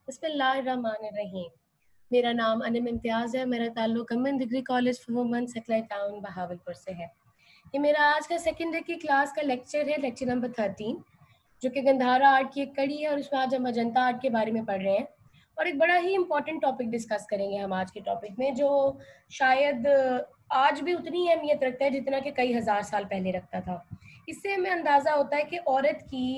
बिस्मिल्लाहिर्रहमानिर्रहीम। मेरा नाम अनम इम्तियाज़ है। मेरा ताल्लुक government degree college for women satellite town Bahawalpur से है। ये मेरा आज का सेकेंड डे की क्लास का लेक्चर है, लेक्चर नंबर 13, जो कि गंधारा आर्ट की एक कड़ी है और उसमें आज हम अजंता आर्ट के बारे में पढ़ रहे हैं और एक बड़ा ही इम्पोर्टेंट टॉपिक डिस्कस करेंगे हम आज के टॉपिक में, जो शायद आज भी उतनी अहमियत रखता है जितना कि कई हज़ार साल पहले रखता था। इससे हमें अंदाज़ा होता है कि औरत की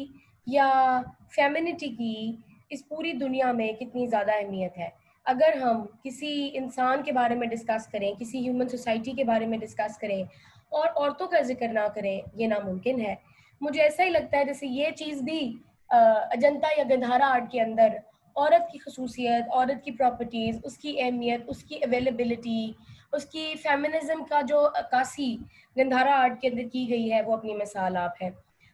या फेमिनिटी की इस पूरी दुनिया में कितनी ज़्यादा अहमियत है। अगर हम किसी इंसान के बारे में डिस्कस करें, किसी ह्यूमन सोसाइटी के बारे में डिस्कस करें और औरतों का जिक्र ना करें, ये नामुमकिन है। मुझे ऐसा ही लगता है जैसे ये चीज़ भी अजंता या गंधारा आर्ट के अंदर औरत की खसूसियत, औरत की प्रॉपर्टीज़, उसकी अहमियत, उसकी अवेलेबिलिटी, उसकी फेमिनिज्म का जो अक्कासी गंधारा आर्ट के अंदर की गई है, वो अपनी मिसाल आप है।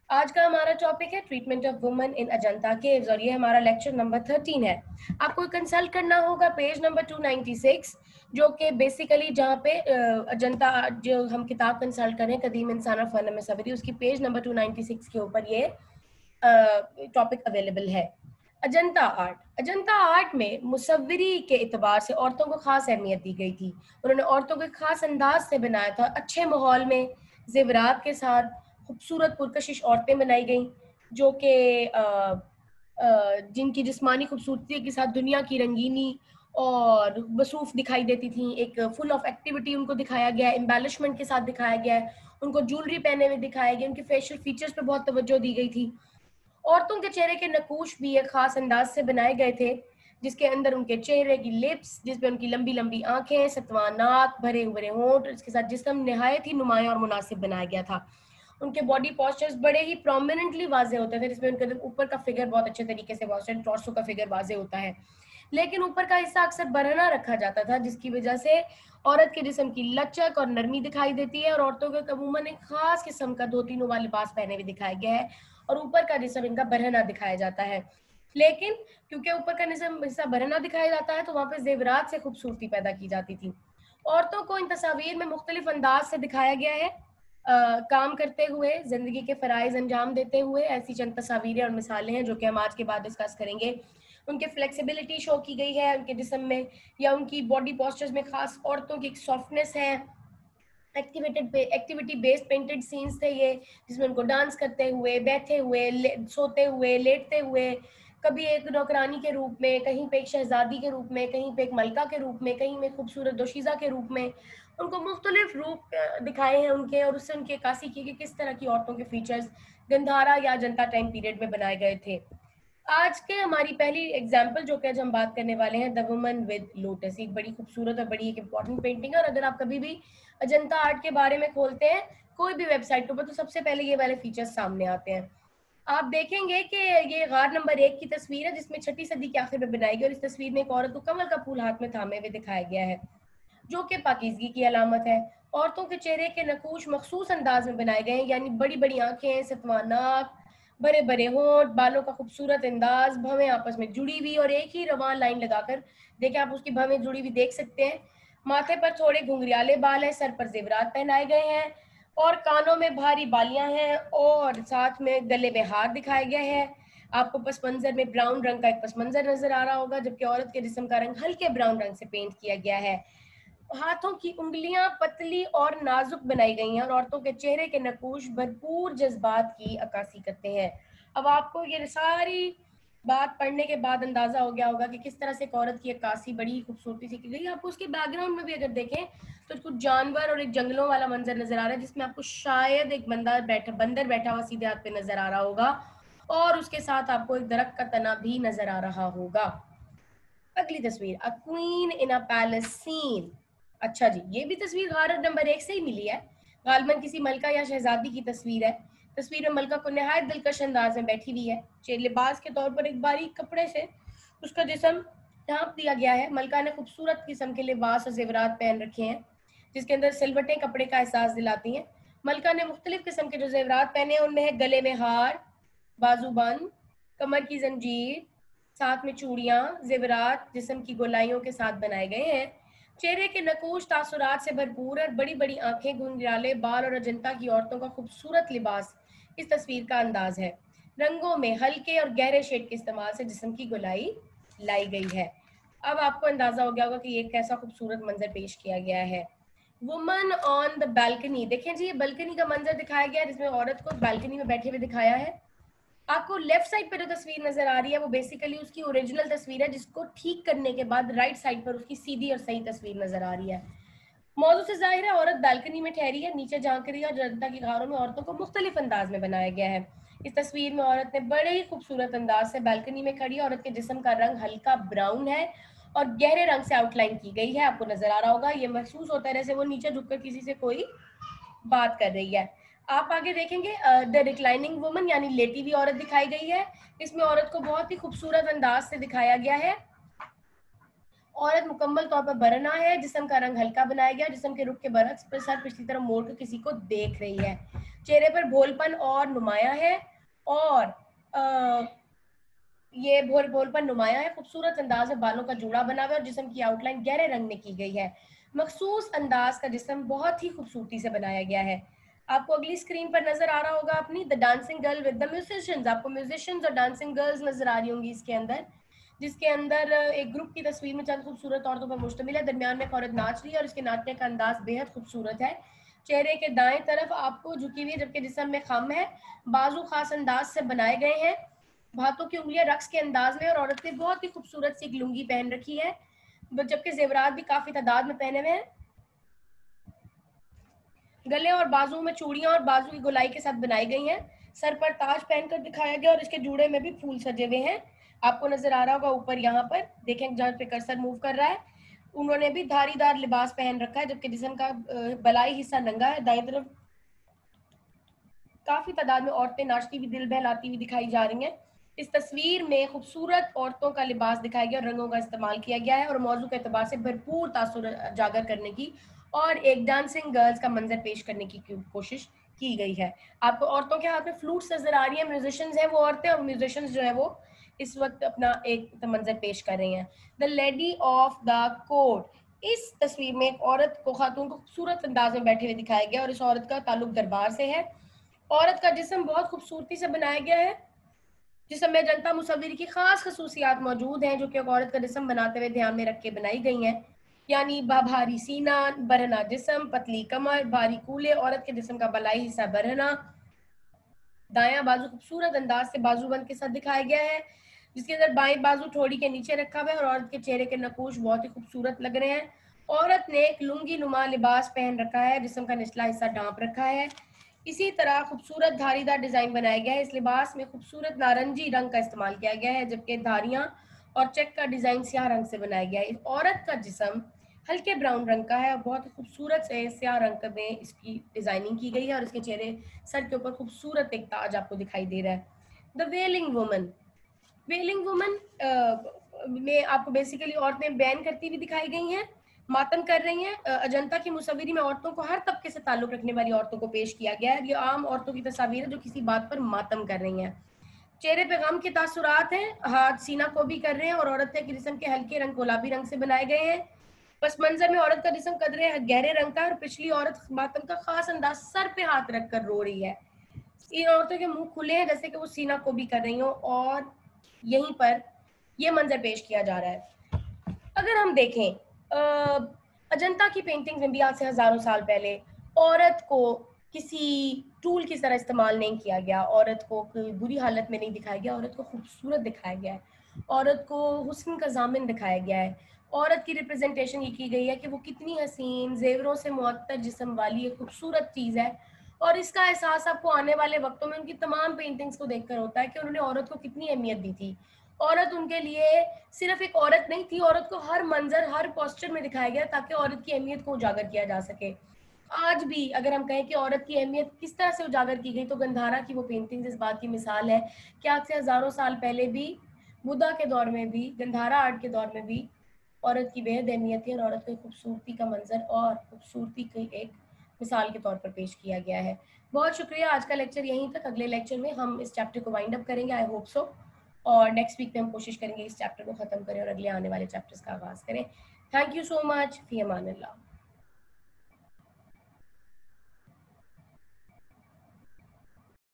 आज का हमारा टॉपिक है treatment of women in Ajanta caves और ये हमारा लेक्चर नंबर 13 है। आपको कंसल्ट करना होगा पेज नंबर 296, जो कि बेसिकली जहाँ पे अजंता जो हम किताब कंसल्ट करें कदीम इंसान और फन मसवरी, उसकी पेज नंबर 296 के ऊपर ये टॉपिक अवेलेबल है। अजंता आर्ट में मुसव्विरी के एतबार से औरतों को खास अहमियत दी गई थी। उन्होंने औरतों को खास अंदाज से बनाया था, अच्छे माहौल में जेवरात के साथ खूबसूरत पुरकशिश औरतें बनाई गईं, जो कि जिनकी जिस्मानी खूबसूरती के साथ दुनिया की रंगीनी और मसरूफ दिखाई देती थी। एक फुल ऑफ एक्टिविटी उनको दिखाया गया है, एम्बेलिशमेंट के साथ दिखाया गया है, उनको ज्वेलरी पहने हुए दिखाया गया, उनके फेशियल फीचर्स पे बहुत तवज्जो दी गई थी। औरतों के चेहरे के नकूश भी एक खास अंदाज से बनाए गए थे, जिसके अंदर उनके चेहरे की लिप्स, जिसमें उनकी लंबी लंबी आंखें, सतवां नाक, भरे हुए होंठ, इसके साथ जिस्म निहायत ही नुमाया और मुनासिब बनाया गया था। उनके बॉडी पोस्चर्स बड़े ही प्रोमिनेंटली वाजे होते थे, जिसमें उनके ऊपर का फिगर बहुत अच्छे तरीके से वाजे, टॉर्सो का फिगर वाजे होता है, लेकिन ऊपर का हिस्सा अक्सर बरहना रखा जाता था, जिसकी वजह से औरत के जिस्म की लचक और नरमी दिखाई देती है। और औरतों को अमूमन एक खास किस्म का धोती नुमा लिबास पहने हुए दिखाया गया है और ऊपर का जिस्म इनका बरहना दिखाया जाता है। लेकिन क्योंकि ऊपर का जिस्म हिस्सा बरहना दिखाया जाता है, तो वहां पे जेवरात से खूबसूरती पैदा की जाती थी। औरतों को इन तस्वीर में मुख्तलिफ अंदाज से दिखाया गया है, काम करते हुए, जिंदगी के फराइज अंजाम देते हुए। ऐसी चंद तस्वीरें और मिसालें हैं जो कि हम आज के बाद डिस्कस करेंगे। उनके फ्लेक्सिबिलिटी शो की गई है उनके जिस्म में, या उनकी बॉडी पोस्चर्स में खास औरतों की एक सॉफ्टनेस है। एक्टिविटी बेस्ड पेंटेड सीन्स थे ये, जिसमें उनको डांस करते हुए, बैठे हुए, सोते हुए, लेटते हुए, कभी एक नौकरानी के रूप में, कहीं पे एक शहजादी के रूप में, कहीं पे एक मलका के रूप में, कहीं में खूबसूरत दोशीज़ा के रूप में। उनको मुख्तलिफ रूप दिखाए हैं उनके, और उससे उनकी अक्कासी की कि किस तरह की औरतों के फीचर्स गंधारा या अजंता टाइम पीरियड में बनाए गए थे। आज के हमारी पहली एग्जाम्पल जो कि आज हम बात करने वाले हैं, द वुमन विद लोटस, एक बड़ी खूबसूरत और बड़ी एक इम्पॉर्टेंट पेंटिंग है। और अगर आप कभी भी अजंता आर्ट के बारे में खोलते हैं कोई भी वेबसाइट के ऊपर, तो सबसे पहले ये वाले फीचर्स सामने आते हैं। आप देखेंगे कि ये गार नंबर 1 की तस्वीर है, जिसमें 6ठी सदी के आखिर में बनाई गई, और इस तस्वीर में एक औरत को कमल का फूल हाथ में थामे हुए दिखाया गया है, जो कि पाकीज़गी की अलामत है। औरतों के चेहरे के नकूश मखसूस अंदाज में बनाए गए हैं, यानी बड़ी बड़ी आंखें, सतवां नाक, बड़े बड़े होंठ, बालों का खूबसूरत अंदाज, भवें आपस में जुड़ी हुई और एक ही रवान लाइन लगाकर, देखिए आप उसकी भवें जुड़ी हुई देख सकते हैं। माथे पर थोड़े घुंघरियाले बाल हैं, सर पर जेवरात पहनाए गए हैं और कानों में भारी बालियां हैं, और साथ में गले में हार दिखाया गया है। आपको पस मंजर में ब्राउन रंग का एक पस मंजर नजर आ रहा होगा, जबकि औरत के जिस्म का रंग हल्के ब्राउन रंग से पेंट किया गया है। हाथों की उंगलियां पतली और नाजुक बनाई गई हैं और औरतों के चेहरे के नकूश भरपूर जज्बात की अक्कासी करते हैं। अब आपको ये सारी बात पढ़ने के बाद अंदाजा हो गया होगा कि किस तरह से एक औरत की अक्कासी बड़ी खूबसूरती से की गई। आपको उसके बैकग्राउंड में भी अगर देखें तो कुछ जानवर और एक जंगलों वाला मंजर नजर आ रहा है, जिसमें आपको शायद एक बंदर बैठा हुआ सीधे हाथ पे नजर आ रहा होगा, और उसके साथ आपको एक दरख्त का तना भी नजर आ रहा होगा। अगली तस्वीर, a queen in a palace scene. अच्छा जी, ये भी तस्वीर गारर नंबर 1 से ही मिली है। गालमन किसी मलका या शहजादी की तस्वीर है। तस्वीर में मलका को नहायत दिलकश अंदाज में बैठी हुई है। लिबास के तौर पर एक बारीक कपड़े से उसका जिस्म ढांप दिया गया है। मलका ने खूबसूरत किस्म के लिबास और जेवरात पहन रखे हैं, जिसके अंदर सिलवटें कपड़े का एहसास दिलाती हैं। मलका ने मुख्तलिफ किस्म के जो जेवरात पहने हैं, उनमें है गले में हार, बाजूबंद, कमर की जंजीर, साथ में चूड़ियां, जेवरात जिस्म की गोलाइयों के साथ बनाए गए हैं। चेहरे के नकूश तासुरात से भरपूर है, बड़ी बड़ी आंखें, घुंघराले बाल और अजंता की औरतों का खूबसूरत लिबास इस तस्वीर का अंदाज है। रंगों में हल्के और गहरे शेड के इस्तेमाल से जिस्म की गोलाई लाई गई है। अब आपको अंदाजा हो गया होगा कि ये कैसा खूबसूरत मंजर पेश किया गया है। वुमन ऑन द बालकनी, देखें जी ये बालकनी का मंजर दिखाया गया है जिसमें औरत को बालकनी में बैठे हुए दिखाया है। आपको लेफ्ट साइड पे जो तस्वीर नजर आ रही है वो बेसिकली उसकी ओरिजिनल तस्वीर है, जिसको ठीक करने के बाद राइट साइड पर उसकी सीधी और सही तस्वीर नजर आ रही है। मौजू से जाहिर है औरत बालकनी में ठहरी है, नीचे झांक रही है और जनता की गारों में औरतों को मुख्तलिफ अंदाज में बनाया गया है। इस तस्वीर में औरत ने बड़े ही खूबसूरत अंदाज से बालकनी में खड़ी है। औरत के जिस्म का रंग हल्का ब्राउन है और गहरे रंग से आउटलाइन की गई है। आपको नजर आ रहा होगा, ये महसूस होता है जैसे वो नीचे झुककर किसी से कोई बात कर रही है। आप आगे देखेंगे द रिक्लाइनिंग वुमन यानी लेटी हुई औरत दिखाई गई है। इसमें औरत को बहुत ही खूबसूरत अंदाज से दिखाया गया है। औरत मुकम्मल तौर पर बरना है, जिस्म का रंग हल्का बनाया गया, जिस्म के रुख के बरक्स पर सर पिछली तरफ मोड़ कर किसी को देख रही है। चेहरे पर भोलपन और नुमाया है और ये भोलपन नुमाया है। खूबसूरत अंदाज में बालों का जूड़ा बना हुआ है और जिस्म की आउटलाइन गहरे रंग में की गई है। मखसूस अंदाज का जिस्म बहुत ही खूबसूरती से बनाया गया है। आपको अगली स्क्रीन पर नजर आ रहा होगा अपनी the dancing girl with the musicians. आपको म्यूजिशियंस और डांसिंग गर्ल्स नजर आ रही होंगी इसके अंदर, जिसके अंदर एक ग्रुप की तस्वीर में चंद खूबसूरत औरतों पर मुश्तमिल है। दरमियान में एक औरत नाच रही है और इसके नाचने का अंदाज बेहद खूबसूरत है। चेहरे के दाएं तरफ आपको झुकी हुई है जबकि जिस्म में खम है। बाजू खास अंदाज से बनाए गए हैं। हाथों की उंगलियां रक्स के अंदाज में और औरत ने बहुत ही खूबसूरत सी एक लुंगी पहन रखी है, जबकि जेवरात भी काफी तादाद में पहने हुए हैं। गले और बाजू में चूड़ियां और बाजू की गोलाई के साथ बनाई गई हैं। सर पर ताज पहनकर दिखाया गया और इसके जूड़े में भी फूल सजे हुए हैं। आपको नजर आ रहा होगा ऊपर यहाँ पर देखें जहाँ पे कर्सर मूव कर रहा है, उन्होंने भी धारीदार लिबास पहन रखा है जबकि जिस्म का बलाई हिस्सा नंगा है। दाएं तरफ काफी तादाद में औरतें नाचती हुई दिल बहलाती हुई दिखाई जा रही हैं। इस तस्वीर में खूबसूरत औरतों का लिबास दिखाया गया और रंगों का इस्तेमाल किया गया है और मौजू के एतबार से भरपूर तासुर उजागर करने की और एक डांसिंग गर्ल्स का मंजर पेश करने की कोशिश की गई है। आपको औरतों के हाथ में फ्लूट्स नजर आ रही है, म्यूजिशियंस हैं वो औरतें और म्यूजिशियंस जो है वो इस वक्त अपना एक मंजर पेश कर रही हैं। The lady of the court, इस तस्वीर में एक औरत को खातून को खूबसूरत अंदाज में बैठे हुए दिखाया गया और इस औरत का ताल्लुक दरबार से है। औरत का जिस्म बहुत खूबसूरती से बनाया गया है। जिस्म में जनता मुसव्विर की खास खसूसियात मौजूद हैं जो कि एक औरत का जिस्म बनाते हुए ध्यान में रख के बनाई गई हैं, यानी भारी सीना, बरहना जिस्म, पतली कमर, भारी कूले। औरत के जिस्म का बलाई हिस्सा बरहना, दायां बाजू खूबसूरत अंदाज से बाजूबंद के साथ दिखाया गया है, जिसके अंदर बाएं बाजू ठोड़ी के नीचे रखा हुआ है और औरत के चेहरे के नकूश बहुत ही खूबसूरत लग रहे हैं। औरत ने एक लुंगी नुमा लिबास पहन रखा है, जिस्म का निचला हिस्सा ढांप रखा है। इसी तरह खूबसूरत धारीदार डिजाइन बनाया गया है। इस लिबास में खूबसूरत नारंगी रंग का इस्तेमाल किया गया है जबकि धारियां और चेक का डिजाइन स्याह रंग से बनाया गया है। इस औरत का जिस्म हल्के ब्राउन रंग का है और बहुत ही खूबसूरत से स्याह रंग में इसकी डिजाइनिंग की गई है और इसके चेहरे सर के ऊपर खूबसूरत एक ताज आपको दिखाई दे रहा है। The wailing woman, wailing woman में आपको बेसिकली औरतें बैन करती हुई दिखाई गई हैं, मातम कर रही हैं। अजंता की मुसव्विरी में औरतों को हर तबके से ताल्लुक रखने वाली औरतों को पेश किया गया है। ये आम औरतों की तस्वीर है जो किसी बात पर मातम कर रही हैं। चेहरे पे गम के तासुरात हैं, हाथ सीना को भी कर रहे हैं और औरत के जिस्म के हल्के रंग गुलाबी रंग से बनाए गए हैं। बस मंजर में औरत का जिस्म कदरे गहरे रंग का और पिछली औरत मातम का खास अंदाज सर पे हाथ रखकर रो रही है। इन औरतों के मुंह खुले हैं जैसे कि वो सीना को भी कर रही हो और यहीं पर ये मंजर पेश किया जा रहा है। अगर हम देखें अजंता की पेंटिंग में भी आज से हजारों साल पहले औरत को किसी टूल की तरह इस्तेमाल नहीं किया गया, औरत को कोई बुरी हालत में नहीं दिखाया गया, औरत को खूबसूरत दिखाया गया है, औरत को हुस्न का जामिन दिखाया गया है। औरत की रिप्रेजेंटेशन ये की गई है कि वो कितनी हसीन जेवरों से मुअत्तर जिस्म वाली एक खूबसूरत चीज़ है और इसका एहसास आपको आने वाले वक्तों में उनकी तमाम पेंटिंग्स को देखकर होता है कि उन्होंने औरत को कितनी अहमियत दी थी। औरत उनके लिए सिर्फ एक औरत नहीं थी, औरत को हर मंजर हर पोस्चर में दिखाया गया ताकि औरत की अहमियत को उजागर किया जा सके। आज भी अगर हम कहें कि औरत की अहमियत किस तरह से उजागर की गई तो गंधारा की वो पेंटिंग इस बात की मिसाल है कि आज से हजारों साल पहले भी, बुद्धा के दौर में भी, गंधारा आर्ट के दौर में भी औरत की बेहद अहमियत है और औरत को खूबसूरती का मंजर और खूबसूरती की एक मिसाल के तौर पर पेश किया गया है। बहुत शुक्रिया, आज का लेक्चर यहीं तक। अगले लेक्चर में हम इस चैप्टर को वाइंड अप करेंगे, आई होप सो, और नेक्स्ट वीक में हम कोशिश करेंगे इस चैप्टर को खत्म करें और अगले आने वाले चैप्टर्स का आगाज करें। Thank you so much, fee Aman Allah.